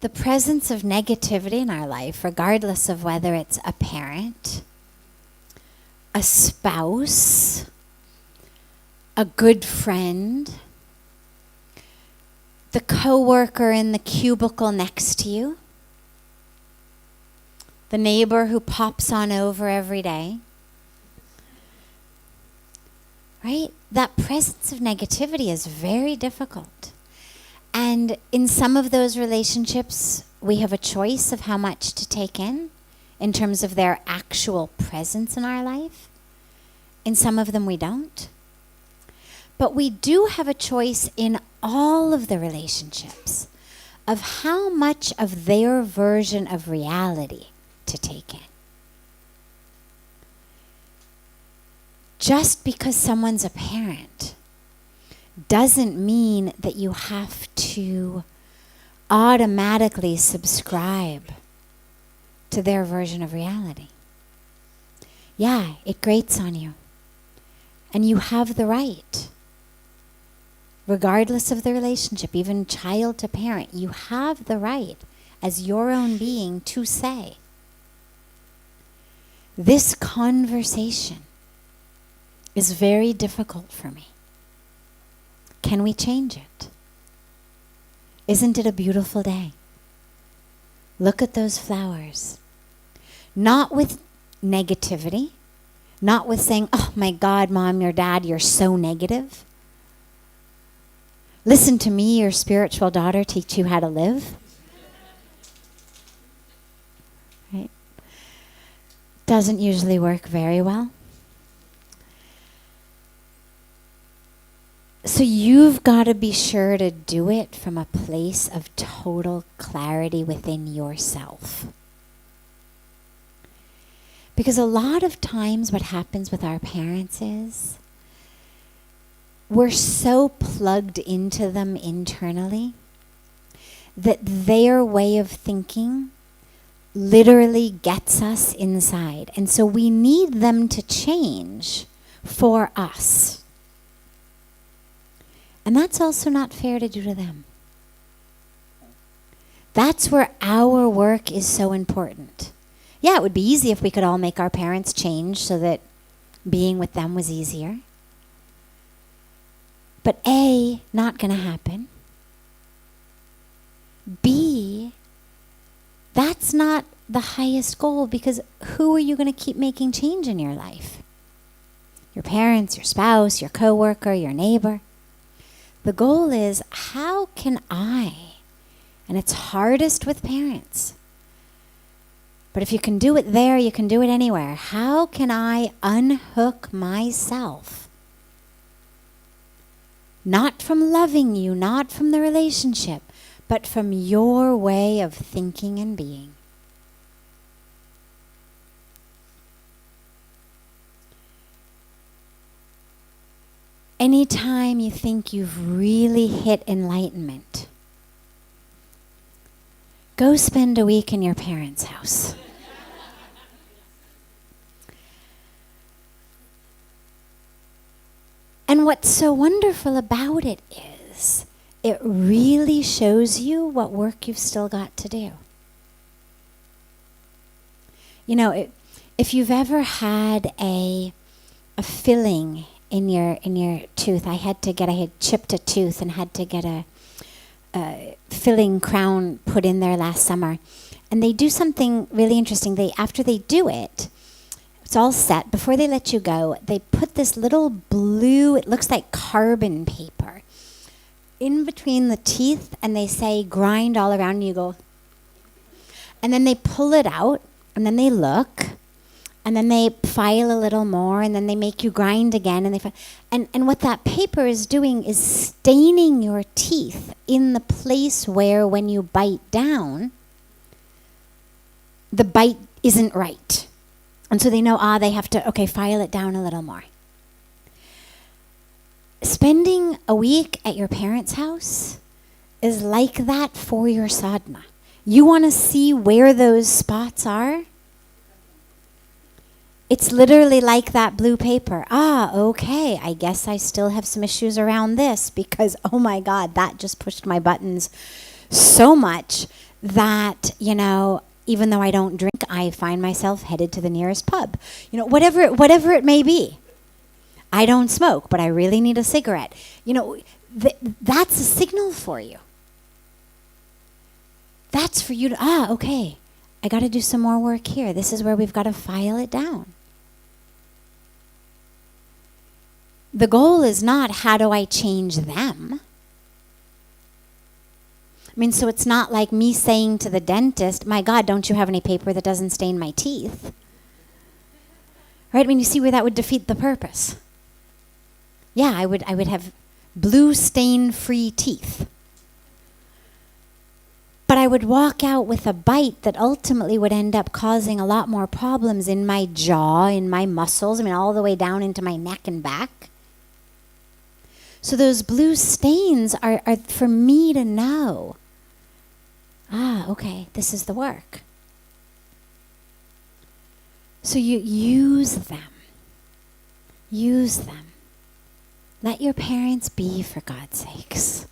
the presence of negativity in our life, regardless of whether it's a parent, a spouse, a good friend, the coworker in the cubicle next to you, the neighbor who pops on over every day, right? That presence of negativity is very difficult. And in some of those relationships, we have a choice of how much to take in terms of their actual presence in our life. In some of them, we don't. But we do have a choice in all of the relationships of how much of their version of reality to take in. Just because someone's a parent doesn't mean that you have to automatically subscribe to their version of reality. Yeah, it grates on you. And you have the right, regardless of the relationship, even child to parent, you have the right as your own being to say, this conversation is very difficult for me. Can we change it? Isn't it a beautiful day? Look at those flowers. Not with negativity, not with saying, oh my God, Mom, your dad, you're so negative. Listen to me, your spiritual daughter, teach you how to live. Right? Doesn't usually work very well. So you've got to be sure to do it from a place of total clarity within yourself. Because a lot of times what happens with our parents is we're so plugged into them internally that their way of thinking literally gets us inside. And so we need them to change for us. And that's also not fair to do to them. That's where our work is so important. Yeah, it would be easy if we could all make our parents change so that being with them was easier. But A, not going to happen. B, that's not the highest goal, because who are you going to keep making change in your life? Your parents, your spouse, your coworker, your neighbor. The goal is, how can I, and it's hardest with parents, but if you can do it there, you can do it anywhere. How can I unhook myself? Not from loving you, not from the relationship, but from your way of thinking and being. Anytime you think you've really hit enlightenment, go spend a week in your parents' house. And what's so wonderful about it is it really shows you what work you've still got to do. You know, if you've ever had a filling in your tooth, I had chipped a tooth and had to get a filling crown put in there last summer. And they do something really interesting. After they do it, it's all set. Before they let you go, they put this little blue, it looks like carbon paper, in between the teeth, and they say grind all around, and you go. And then they pull it out, and then they look, and then they file a little more, and then they make you grind again, and what that paper is doing is staining your teeth in the place where, when you bite down, the bite isn't right. And so they know, they have to, file it down a little more. Spending a week at your parents' house is like that for your sadhana. You want to see where those spots are? It's literally like that blue paper. Okay, I guess I still have some issues around this because, oh my God, that just pushed my buttons so much that, even though I don't drink, I find myself headed to the nearest pub. Whatever it may be. I don't smoke, but I really need a cigarette. That's a signal for you. That's for you to, okay, I got to do some more work here. This is where we've got to file it down. The goal is not, how do I change them? So it's not like me saying to the dentist, my God, don't you have any paper that doesn't stain my teeth? Right? You see where that would defeat the purpose. Yeah, I would have blue stain-free teeth. But I would walk out with a bite that ultimately would end up causing a lot more problems in my jaw, in my muscles, all the way down into my neck and back. So those blue stains are for me to know, okay, this is the work. So you use them. Use them. Let your parents be, for God's sakes.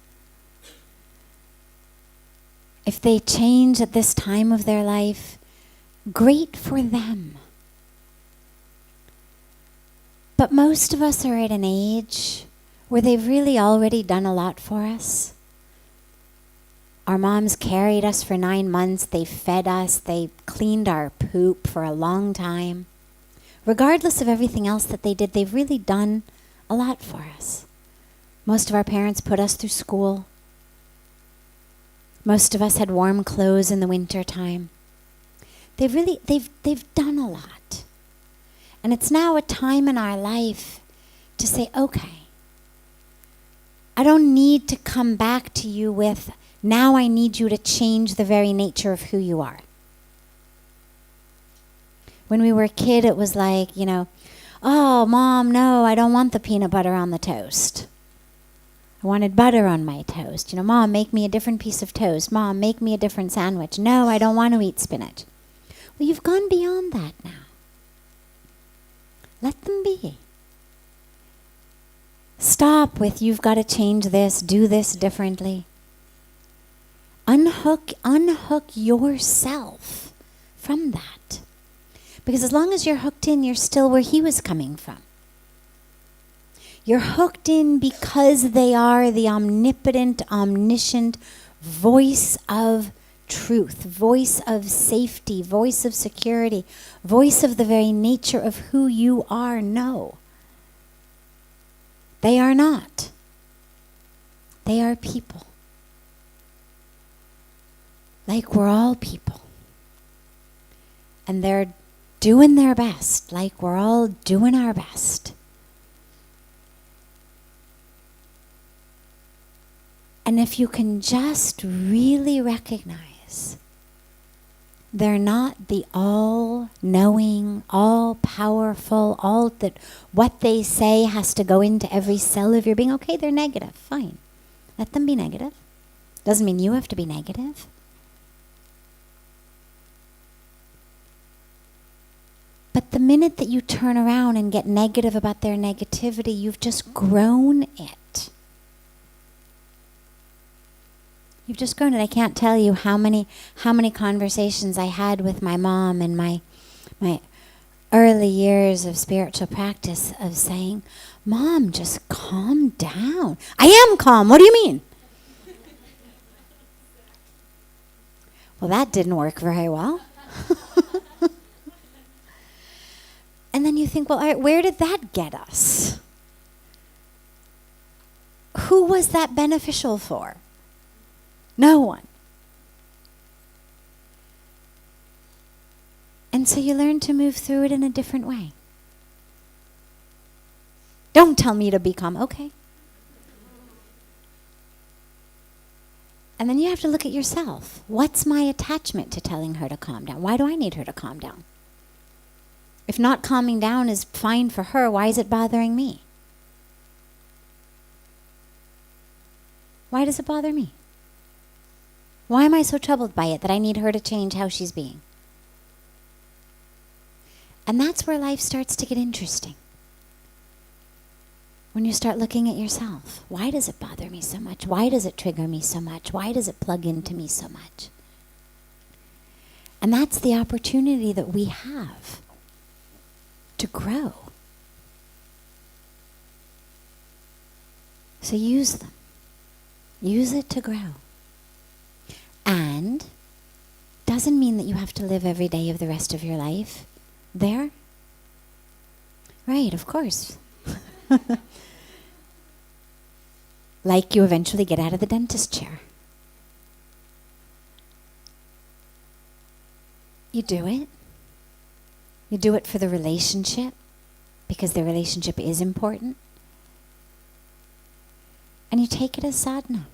If they change at this time of their life, great for them. But most of us are at an age where they've really already done a lot for us. Our moms carried us for 9 months. They fed us. They cleaned our poop for a long time. Regardless of everything else that they did, they've really done a lot for us. Most of our parents put us through school. Most of us had warm clothes in the winter time. They've done a lot. And it's now a time in our life to say, okay, I don't need to come back to you with, now I need you to change the very nature of who you are. When we were a kid, it was like, oh, Mom, no, I don't want the peanut butter on the toast. I wanted butter on my toast. Mom, make me a different piece of toast. Mom, make me a different sandwich. No, I don't want to eat spinach. Well, you've gone beyond that now. Let them be. Stop with, you've got to change this, do this differently. Unhook yourself from that. Because as long as you're hooked in, you're still where he was coming from. You're hooked in because they are the omnipotent, omniscient voice of truth, voice of safety, voice of security, voice of the very nature of who you are. No. They are not. They are people. Like we're all people. And they're doing their best, like we're all doing our best. And if you can just really recognize they're not the all-knowing, all-powerful, all that what they say has to go into every cell of your being. Okay, they're negative, fine. Let them be negative. Doesn't mean you have to be negative. But the minute that you turn around and get negative about their negativity, you've just grown it. You've just grown it. I can't tell you how many conversations I had with my mom in my early years of spiritual practice of saying, Mom, just calm down. I am calm. What do you mean? Well, that didn't work very well. And then you think, well, all right, where did that get us? Who was that beneficial for? No one. And so you learn to move through it in a different way. Don't tell me to be calm. Okay. And then you have to look at yourself. What's my attachment to telling her to calm down? Why do I need her to calm down? If not calming down is fine for her, why is it bothering me? Why does it bother me? Why am I so troubled by it that I need her to change how she's being? And that's where life starts to get interesting. When you start looking at yourself. Why does it bother me so much? Why does it trigger me so much? Why does it plug into me so much? And that's the opportunity that we have to grow. So use them. Use it to grow. And doesn't mean that you have to live every day of the rest of your life there. Right, of course. Like you eventually get out of the dentist chair. You do it. You do it for the relationship, because the relationship is important. And you take it as sadhana,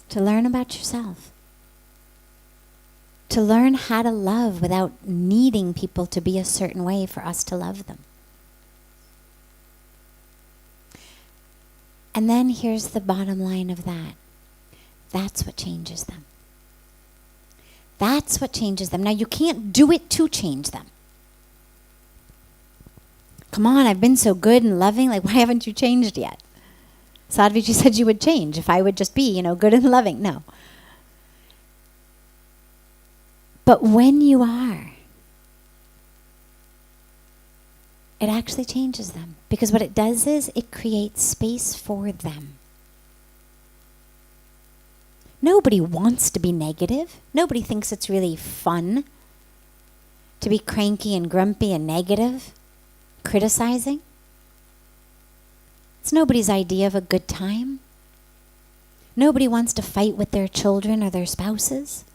to learn about yourself, to learn how to love without needing people to be a certain way for us to love them. And then here's the bottom line of that. That's what changes them. That's what changes them. Now, you can't do it to change them. Come on, I've been so good and loving. Like, why haven't you changed yet? Sadhviji said you would change if I would just be, good and loving. No. But when you are, it actually changes them. Because what it does is it creates space for them. Nobody wants to be negative. Nobody thinks it's really fun to be cranky and grumpy and negative, criticizing. It's nobody's idea of a good time. Nobody wants to fight with their children or their spouses.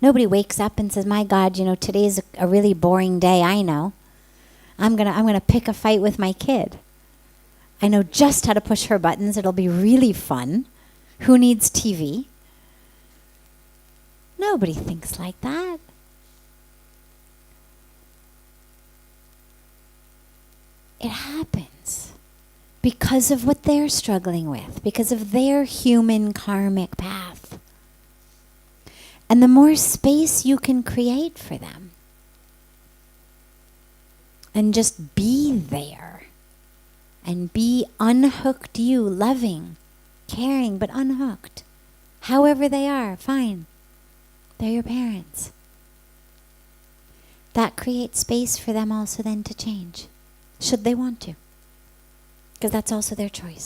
Nobody wakes up and says, my God, today's a really boring day, I know. I'm gonna pick a fight with my kid. I know just how to push her buttons. It'll be really fun. Who needs TV? Nobody thinks like that. It happens because of what they're struggling with, because of their human karmic path. And the more space you can create for them, and just be there, and be unhooked you, loving, caring, but unhooked. However they are, fine. They're your parents. That creates space for them also then to change, should they want to. Because that's also their choice.